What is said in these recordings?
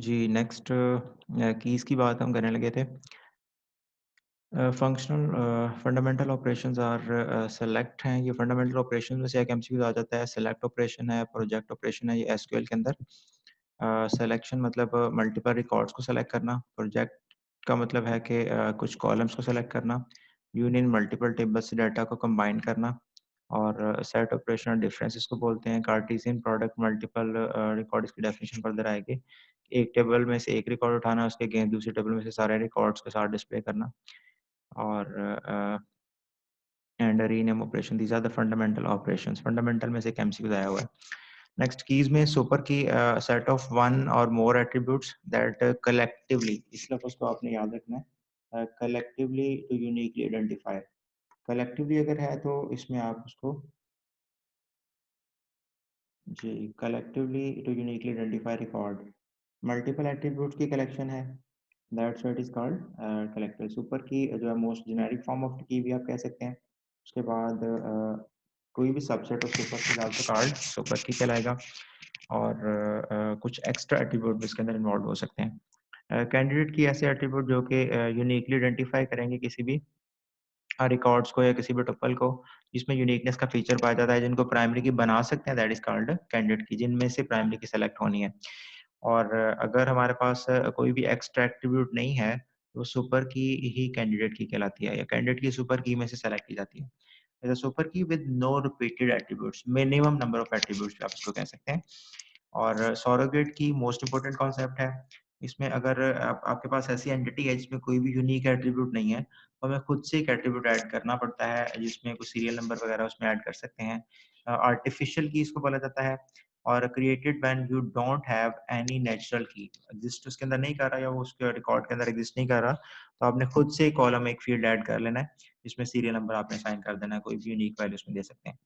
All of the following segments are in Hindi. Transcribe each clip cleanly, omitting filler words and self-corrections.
जी, नेक्स्ट कीज़ की बात हम करने लगे थे। Functional fundamental operations are select हैं, ये फंडामेंटल ऑपरेशन में से एक एमसीक्यू आ जाता है। सेलेक्ट ऑपरेशन है, प्रोजेक्ट ऑपरेशन है, ये एसक्यूएल के अंदर। सिलेक्शन मतलब मल्टीपल रिकॉर्ड्स को सेलेक्ट करना। प्रोजेक्ट का मतलब है कि कुछ कॉलम्स को सेलेक्ट करना। यूनियन मल्टीपल टेबल्स से डाटा को कंबाइन करना। और सेट ऑपरेशन डिफरेंस इसको बोलते हैं। कार्टेशियन प्रोडक्ट मल्टीपल रिकॉर्ड्स की डेफिनेशन फर्दर आएगी। एक टेबल में से एक रिकॉर्ड उठाना, उसके अगेंस्ट दूसरी टेबल में से सारे रिकॉर्ड्स के साथ डिस्प्ले करना। और and rename operation, these are the fundamental operations. Fundamental में से एक एमसीक्यू आया हुआ है। नेक्स्ट कीज में super key set of one और मोर एट्रीब्यूट्स दैट कलेक्टिवली, इस लफ्ज को आपने याद रखना है, collectively to uniquely identify. Collectively अगर है तो इसमें आप उसको जी collectively to uniquely identify record. Multiple attributes की कलेक्शन है, that's what is called collective. Super key जो है मोस्ट जेनेरिक फॉर्म ऑफ की भी आप कह सकते हैं। उसके बाद कोई भी सबसेट ऑफ सुपर की डाल कार्ड सुपर की कहलाएगा। और कुछ एक्स्ट्रा एट्रीब्यूट भी इसके अंदर इन्वॉल्व हो सकते हैं। कैंडिडेट की ऐसे एट्रीब्यूट जो कि यूनिकली आइडेंटिफाई करेंगे किसी भी रिकॉर्ड्स को या किसी भी टपल को, जिसमें यूनिकनेस का फीचर पाया जाता है, जिनको प्राइमरी की बना सकते हैं, दैट इज कॉल्ड कैंडिडेट की, जिनमें से प्राइमरी की सेलेक्ट होनी है। और अगर हमारे पास कोई भी एक्स्ट्रा एट्रीब्यूट नहीं है, तो सुपर की ही कैंडिडेट की कहलाती है, या कैंडिडेट की सुपर की में से सेलेक्ट की जाती है। Super key with no repeated attributes, minimum number of attributes आप इसको कह सकते हैं। और सॉरोगेट की मोस्ट इंपोर्टेंट कॉन्सेप्ट है। इसमें अगर आपके पास ऐसी एंटिटी है जिसमें कोई भी यूनिक एट्रीब्यूट नहीं है, तो हमें खुद से एक एट्रीब्यूट ऐड करना पड़ता है, जिसमें कुछ सीरियल नंबर वगैरह उसमें ऐड कर सकते हैं। आर्टिफिशियल की इसको बोला जाता है। और created when you don't have any natural की, एग्जिस्ट उसके अंदर नहीं कर रहा, या वो उसके रिकॉर्ड के अंदर एग्जिस्ट नहीं कर रहा, तो आपने खुद से कॉलम एक फील्ड ऐड कर लेना है, जिसमें सीरियल नंबर आपने साइन कर देना है, कोई भी यूनिक वैल्यू उसमें दे सकते हैं।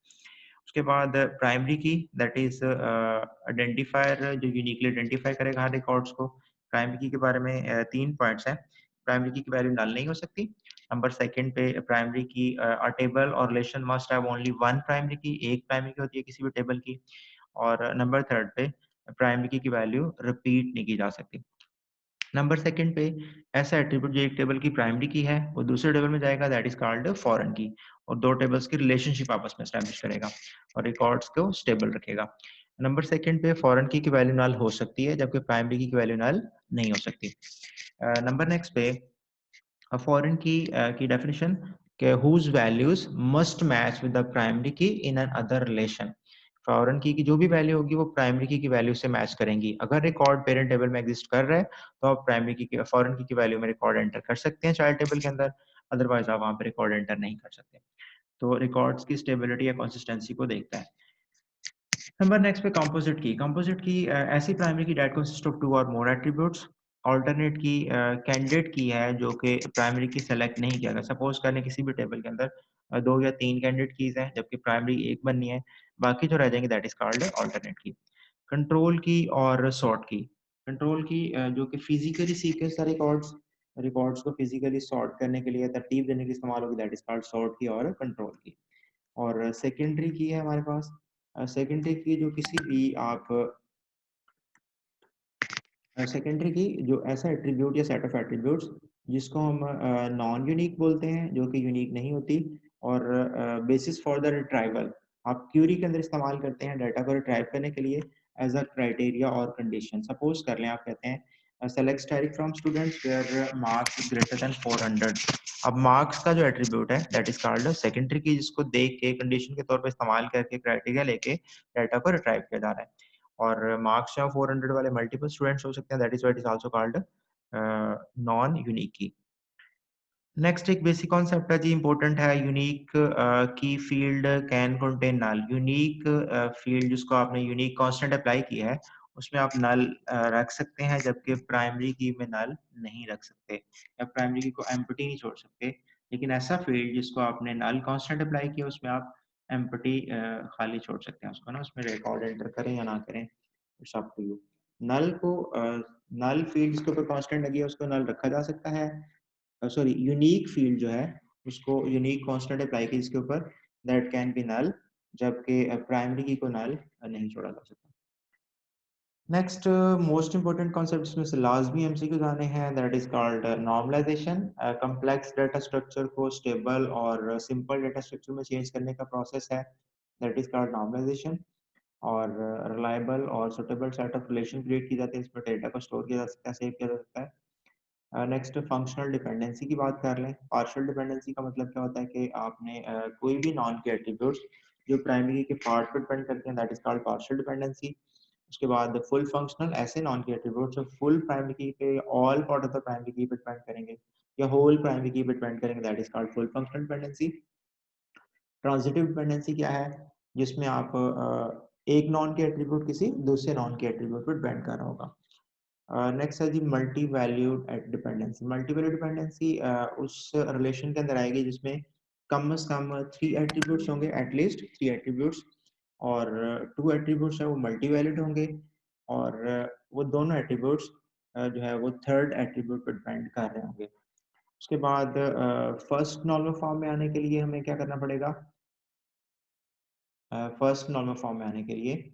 उसके बाद प्राइमरी की, दैट इज आइडेंटिफायर, जो यूनिकली आइडेंटिफाई करेगा हर रिकॉर्ड्स को। प्राइमरी की के बारे में 3 पॉइंट्स हैं। प्राइमरी की वैल्यू नल नहीं हो सकती। नंबर सेकंड पे प्राइमरी की, अ टेबल और relation must have only one primary की, एक प्राइमरी की होती है किसी भी टेबल की। और नंबर थर्ड पे प्राइमरी की वैल्यू रिपीट नहीं की जा सकती। नंबर सेकंड पे ऐसा एट्रीब्यूट जो एक टेबल की प्राइमरी की है, वो दूसरे टेबल में जाएगा, दैट इज कॉल्ड फॉरेन की, और 2 टेबल्स की रिलेशनशिप आपस में एस्टैब्लिश करेगा और रिकॉर्ड्स को स्टेबल रखेगा। नंबर सेकंड पे फॉरेन की वैल्यू नल हो सकती है, जबकि प्राइमरी की वैल्यू नल नहीं हो सकती। नंबर नेक्स्ट पे फॉरेन की डेफिनेशन के whose values must match with the primary key in another relation. Foreign key जो भी वैल्यू होगी वो प्राइमरी की वैल्यू से मैच करेंगी। अगर रिकॉर्ड पेरेंट टेबल में एग्जिस्ट कर रहा है, तो आप प्राइमरी की फॉरेन की वैल्यू में रिकॉर्ड एंटर कर सकते हैं चाइल्ड टेबल के अंदर, अदरवाइज आप वहां पे रिकॉर्ड एंटर नहीं कर सकते। तो रिकॉर्ड्स की स्टेबिलिटी या कंसिस्टेंसी को देखता है। नंबर नेक्स्ट पे कंपोजिट की। कंपोजिट की ऐसी प्राइमरी की दैट कंसिस्ट ऑफ 2 और मोर एट्रीब्यूट्स। अल्टरनेट की कैंडिडेट की है जो कि प्राइमरी की सेलेक्ट नहीं किया गया। सपोज करने किसी भी टेबल के अंदर 2 या 3 कैंडिडेट कीज हैं, जबकि प्राइमरी एक बननी है, बाकी जो रह जाएंगे दैट इज कॉल्ड अल्टरनेट की। कंट्रोल की और सॉर्ट की। कंट्रोल की जो कि फिजिकली सीक्वेंस है रिकॉर्ड्स, रिकॉर्ड्स को फिजिकली सॉर्ट करने के लिए, तरतीब देने के लिए इस्तेमाल होगी, दैट इज कॉल्ड सॉर्ट की और कंट्रोल की। और सेकेंडरी की है हमारे पास। सेकेंडरी की जो किसी भी आप सेकेंडरी की जो ऐसा एट्रीब्यूट या सेट ऑफ एट्रीब्यूट्स जिसको हम नॉन यूनिक बोलते हैं, जो कि यूनिक नहीं होती, और बेसिस फॉर द रिट्राइवल, आप क्यूरी के अंदर इस्तेमाल करते हैं डाटा को रिट्राइव करने के लिए एज अ क्राइटेरिया और कंडीशन। सपोज कर लें, आप कहते हैं select static from students where marks greater than 400। अब मार्क्स का जो एट्रीब्यूट है दैट इज कॉल्ड सेकेंडरी की, जिसको देख के कंडीशन के तौर पर इस्तेमाल करके क्राइटेरिया लेके डाटा को रिट्राइव किया जा रहा है। और मार्क्स या 400 वाले मल्टीपल स्टूडेंट्स हो सकते हैं, that is what is also called non unique key. Next एक बेसिक कॉन्सेप्ट है जी, इंपॉर्टेंट है। Unique key field can contain null. Unique field जिसको आपने यूनिक कांस्टेंट अप्लाई किया है, उसमें आप नल रख सकते हैं, जबकि प्राइमरी की में नल नहीं रख सकते, या प्राइमरी की को एम्प्टी नहीं छोड़ सकते। लेकिन ऐसा फील्ड जिसको आपने नल कांस्टेंट अप्लाई किया, उसमें आप एम्प्टी खाली छोड़ सकते हैं उसको ना, उसमें रिकॉर्ड एंटर करें या ना करें, इट्स अप टू यू। नल को नल फील्ड जिसके ऊपर कांस्टेंट लगी है उसको नल रखा जा सकता है। सॉरी, यूनिक फील्ड जो है उसको यूनिक कांस्टेंट अप्लाई की इसके ऊपर, दैट कैन बी नल, जबकि प्राइमरी की को नल नहीं छोड़ा जा सकता। नेक्स्ट मोस्ट इंपॉर्टेंट कॉन्सेप्ट इसमें से लाजमी एमसीक्यूज आने हैं, that is called normalisation. Complex data structure को स्टेबल और सिंपल डाटा स्ट्रक्चर में चेंज करने का प्रोसेस है, दैट इज कॉल्ड नॉर्मलाइजेशन। और रिलायबल और suitable set of relation create की जाती है, इसमें डेटा को स्टोर किया जा सकता है, सेव किया जा सकता है। नेक्स्ट फंक्शनल डिपेंडेंसी की बात कर लें। पार्शियल डिपेंडेंसी का मतलब क्या होता है कि आपने कोई भी नॉन के एट्रीब्यूट्स जो प्राइमरी के पार्ट पर डिपेंड करते हैं, that is called partial dependency. उसके बाद फुल फंक्शनल, ऐसे नॉन के एट्रीब्यूट्स जो फुल प्राइमरी की पे, all part of the primary की पे डिपेंड करेंगे या होल प्राइमरी की पे डिपेंड करेंगे, that is called full functional dependency. Transitive dependency क्या है, जिसमें आप एक नॉन के एट्रीब्यूट किसी दूसरे नॉन के एट्रीब्यूट पर डिपेंड कर रहा होगा। नेक्स्ट है जी multi valued dependency. Multi valued dependency उस रिलेशन के अंदर आएगी जिसमें कम से कम 3 एट्रीब्यूट्स होंगे, एटलीस्ट 3 एट्रीब्यूट्स, और 2 एट्रीब्यूट्स है वो मल्टी वैल्यूड होंगे, और वो दोनों एट्रीब्यूट्स जो है वो थर्ड एट्रीब्यूट पर डिपेंड कर रहे होंगे। उसके बाद फर्स्ट नॉर्मल फॉर्म में आने के लिए हमें क्या करना पड़ेगा? फर्स्ट नॉर्मल फॉर्म में आने के लिए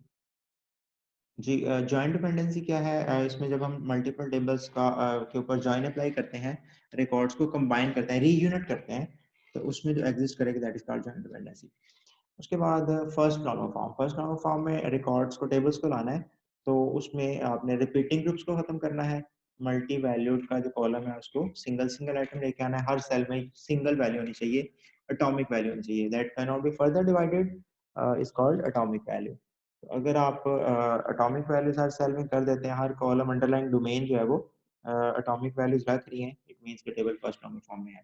जी जॉइंट डिपेंडेंसी क्या है? इसमें जब हम मल्टीपल टेबल्स का के ऊपर जॉइन अप्लाई करते हैं, रिकॉर्ड्स को कंबाइन करते हैं, रीयूनिट करते हैं, तो उसमें जो एग्जिस्ट करेगी that is called joint dependency. उसके बाद फर्स्ट नॉर्मल फॉर्म में रिकॉर्ड्स को, टेबल्स को लाना है, तो उसमें आपने रिपीटिंग ग्रुप्स को खत्म करना है। मल्टी वैल्यूड का जो कॉलम है उसको सिंगल सिंगल आइटम लेके आना है, हर सेल में सिंगल वैल्यू होनी चाहिए, एटॉमिक वैल्यू होनी चाहिए, that can not be further divided, is called atomic value. अगर आप एटॉमिक वैल्यूज हर सेल में कर देते हैं, हर कॉलम अंडरलाइन डोमेन जो है वो एटॉमिक वैल्यूज रख रही हैं, इट मींस कि टेबल फर्स्ट नॉर्मल फॉर्म में है।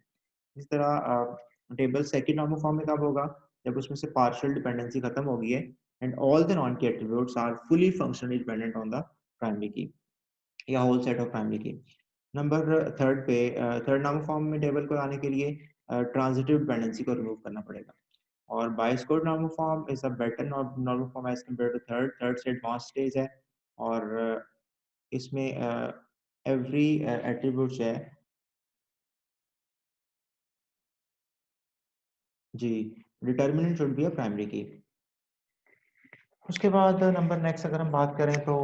इस तरह टेबल सेकंड नॉर्मल फॉर्म में कब होगा? जब उसमें से पार्शियल डिपेंडेंसी खत्म हो गई है and all the non key attributes are fully functionally dependent on the primary key या whole set of primary key. Number third पे थर्ड नॉर्मल फॉर्म में टेबल को लाने के लिए ट्रांजिटिव डिपेंडेंसी को रिमूव करना पड़ेगा, और Boyce Codd normal form is a better normal form as compare to third से एडवांस स्टेज है, और इसमें एवरी एट्रीब्यूट जो है जी determinant should be a primary key. उसके बाद नंबर नेक्स्ट अगर हम बात करें तो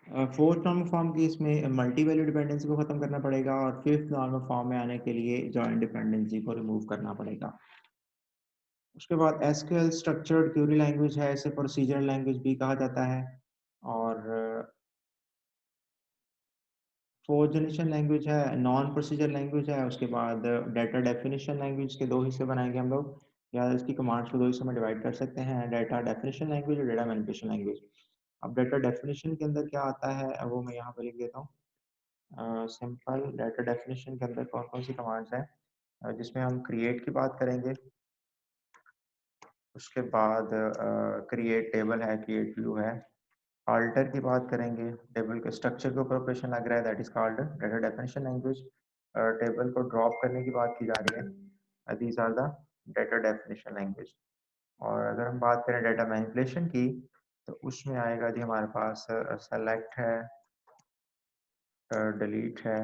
फोर्थ नॉर्मल फॉर्म की इसमें मल्टी वैल्यू डिपेंडेंसी को खत्म करना पड़ेगा, और फिफ्थ नॉर्मल फॉर्म में आने के लिए जॉइंट डिपेंडेंसी को रिमूव करना पड़ेगा। उसके बाद एसक्यूएल स्ट्रक्चर्ड क्वेरी लैंग्वेज है, इसे प्रोसीजरल लैंग्वेज भी कहा जाता है, और फोर्थ जनरेशन लैंग्वेज है, नॉन प्रोसीजर लैंग्वेज है। उसके बाद डाटा डेफिनेशन लैंग्वेज के 2 हिस्से बनाएंगे हम लोग, या इसकी कमांड्स को 2 हिस्सों में डिवाइड कर सकते हैं, डाटा डेफिनेशन लैंग्वेज और डाटा मैनिपुलेशन लैंग्वेज। अब डाटा डेफिनेशन के अंदर क्या आता है वो मैं यहाँ पर लिख देता हूँ। सिंपल डाटा डेफिनेशन के अंदर कौन कौन सी कमांड्स हैं, जिसमें हम क्रिएट की बात करेंगे, उसके बाद क्रिएट टेबल है, क्रिएट व्यू है, अल्टर की बात करेंगे, टेबल के स्ट्रक्चर के ऊपर ऑपरेशन लग रहा है, that is called data definition language. Table को ड्रॉप करने की बात की जा रही है, these are the data definition language. और अगर हम बात करें डाटा मैनिपुलेशन की, तो उसमें आएगा जी हमारे पास सेलेक्ट है, डिलीट है,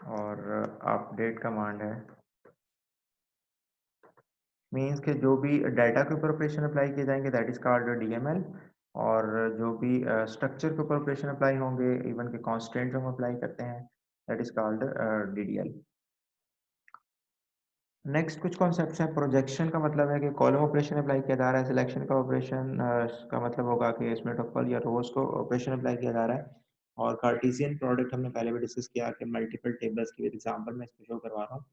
और अपडेट कमांड है। मीन्स के जो भी डाटा के ऊपर ऑपरेशन अप्लाई किए जाएंगे दैट इज कॉल्ड डीएमएल, और जो भी स्ट्रक्चर के ऊपर ऑपरेशन अप्लाई होंगे, इवन के कॉन्स्टेंट जो हम अप्लाई करते हैं, that is called DDL. Next कुछ कॉन्सेप्ट्स हैं। प्रोजेक्शन का मतलब है कि कॉलम ऑपरेशन अप्लाई किया जा रहा है, सिलेक्शन का ऑपरेशन का मतलब होगा कि इसमें टपल या रोज को ऑपरेशन अप्लाई किया जा रहा है, और कार्टेशियन प्रोडक्ट हमने पहले भी डिस्कस किया कि मल्टीपल टेबल्स की एग्जांपल मैं इसमें शो करवा रहा हूँ।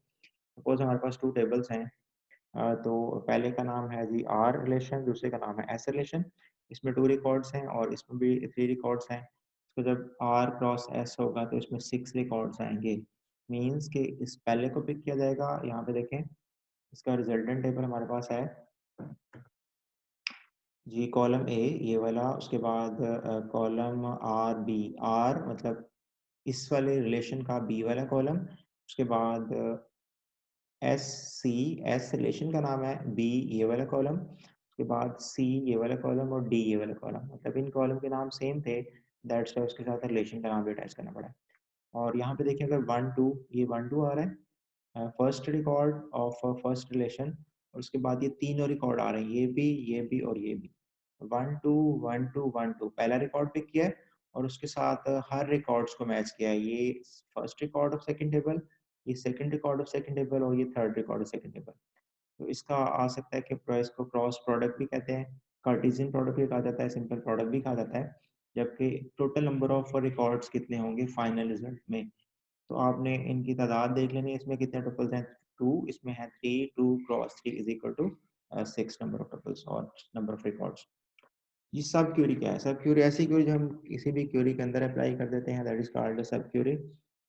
सपोज हमारे पास 2 टेबल्स हैं, तो पहले का नाम है जी आर रिलेशन, दूसरे का नाम है एस रिलेशन। इसमें 2 रिकॉर्ड्स हैं और इसमें भी 3 रिकॉर्ड्स हैं। तो जब आर क्रॉस एस होगा तो इसमें 6 रिकॉर्ड्स आएंगे, मीन्स कि इस पहले को पिक किया जाएगा। यहाँ पे देखें, इसका रिजल्टेंट टेबल हमारे पास है जी, कॉलम ए ये वाला, उसके बाद कॉलम आर बी, आर मतलब इस वाले रिलेशन का बी वाला कॉलम, उसके बाद एस सी, एस रिलेशन का नाम है, बी ये वाला कॉलम, उसके बाद सी ये वाला कॉलम, और डी ये वाला कॉलम। मतलब इन कॉलम के नाम सेम थे, दैट्स वाई उसके साथ रिलेशन का नाम भी अटैच करना पड़ा। और यहाँ पे देखिए अगर 1 2, ये 1 2 आ रहा है, first record of first relation, और उसके बाद ये तीनों रिकॉर्ड आ रहे हैं, ये भी और ये भी। 1 2 1 2 1 2 पहला रिकॉर्ड पिक किया है और उसके साथ हर रिकॉर्ड्स को मैच किया है। ये first record of second table, ये second record of second table और ये third record of second table. तो इसका आ सकता है कि इसको क्रॉस प्रोडक्ट भी कहते हैं, कार्टेशियन प्रोडक्ट भी कहा जाता है, सिंपल प्रोडक्ट भी कहा जाता है। जबकि टोटल नंबर ऑफ रिकॉर्ड्स कितने होंगे फाइनल रिजल्ट में, तो आपने इनकी तादाद देख लेनी है, इसमें कितने टपल्स हैं, 2, इसमें है 3, 2 cross 3 is equal to 6 number of tuples और नंबर ऑफ रिकॉर्ड्स। ये सब क्यूरी क्या है? सब क्यूरी ऐसी क्यूरी जो हम किसी भी क्यूरी के अंदर अप्लाई कर देते हैं, दैट इज कॉल्ड सब क्यूरी।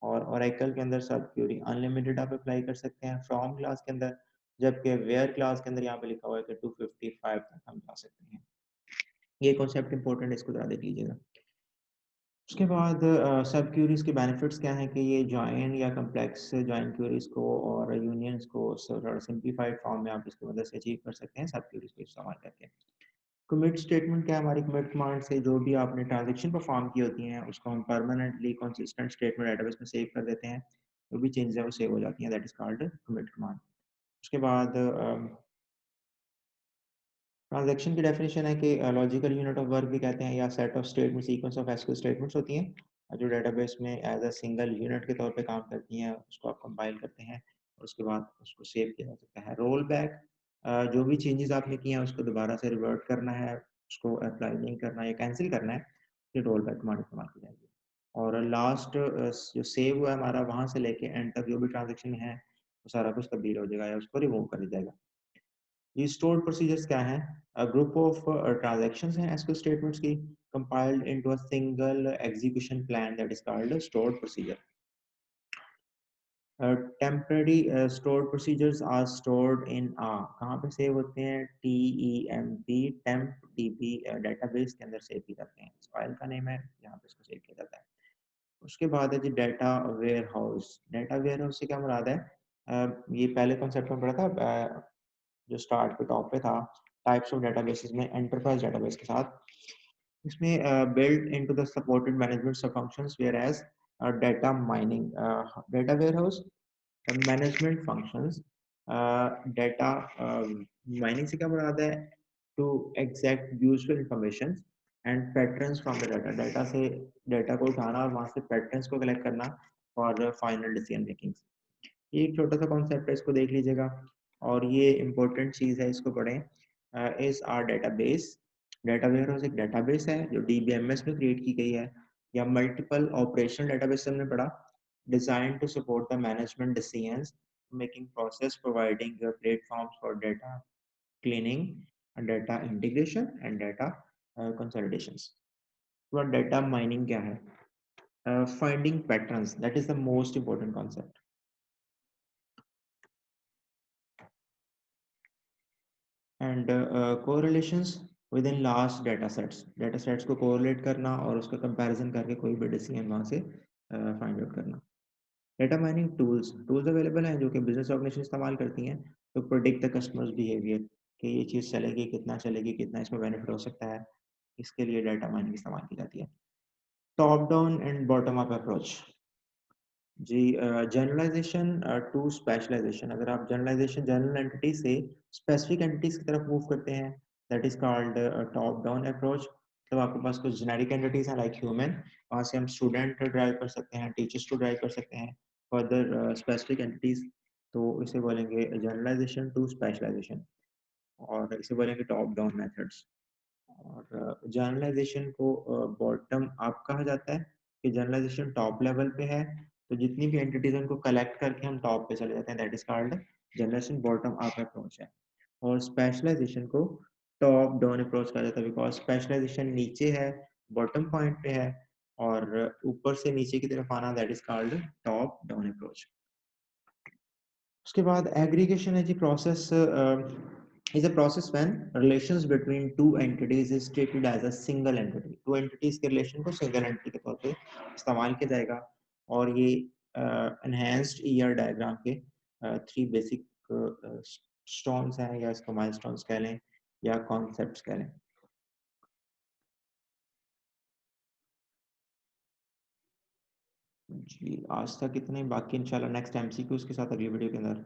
और ओरेकल के अंदर सब क्यूरी अनलिमिटेड आप अप्लाई कर सकते हैं फ्रॉम क्लास के अंदर, जबकि वेयर क्लास के अंदर यहाँ पे लिखा हुआ है कि 255 तक हम जा सकते हैं। ये कॉन्सेप्ट इंपॉर्टेंट है, इसको जरा देख लीजिएगा। उसके बाद सब क्यूरीज के बेनिफिट्स क्या हैं कि ये जॉइन या कम्प्लेक्स जॉइन क्यूरीज को और यूनियंस को सिंप्लीफाइड फॉर्म में आप इसकी मदद से अचीव कर सकते हैं सब क्यूरीज को इस्तेमाल करके। कमिट स्टेटमेंट क्या है? हमारी कमिट कमांड से जो भी आपने ट्रांजेक्शन परफॉर्म की होती हैं उसको हम परमानेंटली कंसिस्टेंट स्टेटमेंट डेटाबेस में सेव कर देते हैं, जो भी चेंजेस है वो सेव हो जाती हैं, that is called commit command. उसके बाद ट्रांजैक्शन की डेफिनेशन है कि लॉजिकल यूनिट ऑफ वर्क भी कहते हैं, या set of statement sequence of SQL statements होती हैं जो डेटाबेस में एज अ सिंगल यूनिट के तौर पे काम करती हैं, उसको आप कंपाइल करते हैं और उसके बाद उसको सेव किया जा सकता है। रोल बैक, जो भी चेंजेस आपने किए हैं उसको दोबारा से रिवर्ट करना है, उसको अप्लाई नहीं करना है या कैंसिल करना है, फिर रोल बैक कमांड इस्तेमाल की जाएगी। और लास्ट जो सेव हुआ है हमारा, वहाँ से लेके एंड तक जो भी ट्रांजेक्शन है वो सारा कुछ तब्दील हो जाएगा या उसको रिमूव कर दिया जाएगा। ये स्टोर्ड प्रोसीजर्स क्या हैं? अ ग्रुप ऑफ ट्रांजैक्शंस हैं एसक्यूएल स्टेटमेंट्स की, compiled into a single execution plan, that is called stored procedure. Temporary stored procedures are stored in कहाँ पे सेव होते हैं? TEMP, टेम्प DB डेटाबेस के अंदर सेव किए जाते हैं। फाइल का नेम है, यहाँ पे इसको सेव किया जाता है। उसके बाद है जी data warehouse. Data warehouse से क्या मुराद है? ये पहले कॉन्सेप्ट में पढ़ा था, जो स्टार्ट पे टॉप पे था, टाइप्स ऑफ डेटाबेसेस में एंटरप्राइज डेटाबेस के साथ, इसमें build into the supported management sub functions whereas data mining, data warehouse management functions. Data mining से क्या मुराद है? To exact useful information and patterns from the data, data से डाटा को उठाना और वहां से पैटर्न्स को कलेक्ट करना फॉर फाइनल डिसीजन मेकिंग। ये एक छोटा सा कॉन्सेप्ट है, इसको देख लीजिएगा और ये इंपॉर्टेंट चीज़ है, इसको पढ़ें। Is are database, data warehouse एक डेटाबेस है जो DBMS में क्रिएट की गई है, या मल्टीपल ऑपरेशनल डेटाबेस हमने पढ़ा, design to support the management decisions making process, providing platforms for data cleaning, data integration and data consolidations. तो डाटा माइनिंग क्या है? Finding patterns, that is the most important concept. And correlations within large data sets को कोरिलेट करना और उसका कंपैरिजन करके कोई भी डिसीजन वहाँ से फाइंड आउट करना। Data mining tools, tools available हैं जो कि बिजनेस ऑर्गेनाइजेशन इस्तेमाल करती हैं to predict the customers behaviour, कि ये चीज़ चलेगी, कितना इसमें बेनिफिट हो सकता है, इसके लिए डाटा माइनिंग इस्तेमाल की जाती है। Top down and bottom up approach जी। जनरलाइजेशन टू स्पेशलाइजेशन, अगर आप जनरल एंटिटी से स्पेसिफिक एंटिटीज की तरफ मूव करते हैं, that is called top down approach. तो आपके पास कुछ जेनेरिक एंटिटीज हैं लाइक ह्यूमन, वहाँ से हम स्टूडेंट ड्राइव कर सकते हैं, टीचर्स को ड्राइव कर सकते हैं। फर्दर स्पेसिफिक एंटिटीज, तो इसे बोलेंगे जनरलाइजेशन टू स्पेशलाइजेशन, और इसे बोलेंगे टॉप डाउन मेथड्स। और जनरलाइजेशन को बॉटम अप कहा जाता है, कि जनरलाइजेशन टॉप लेवल पे है, तो जितनी भी एंटिटीज उनको कलेक्ट करके हम टॉप पे चले जाते हैं, that is called generalisation bottom up approach है। और स्पेशलाइजेशन को टॉप डाउन अप्रोच कहा जाता है, बिकॉज स्पेशलाइजेशन नीचे है, बॉटम पॉइंट पे है, और ऊपर से नीचे की तरफ आना, that is called top down approach. उसके बाद एग्रीगेशन है जी, process is a process when relations between two entities is treated as a single entity। दो entities के relation को single entity के तौर पे इस्तेमाल किया जाएगा। और ये enhanced ER diagram के 3 basic stones हैं, या इसको milestones कह लें या concepts कह लें। जी, आज तक इतना ही, बाकी इंशाल्लाह नेक्स्ट एमसीक्यूज़ के साथ अगली वीडियो के अंदर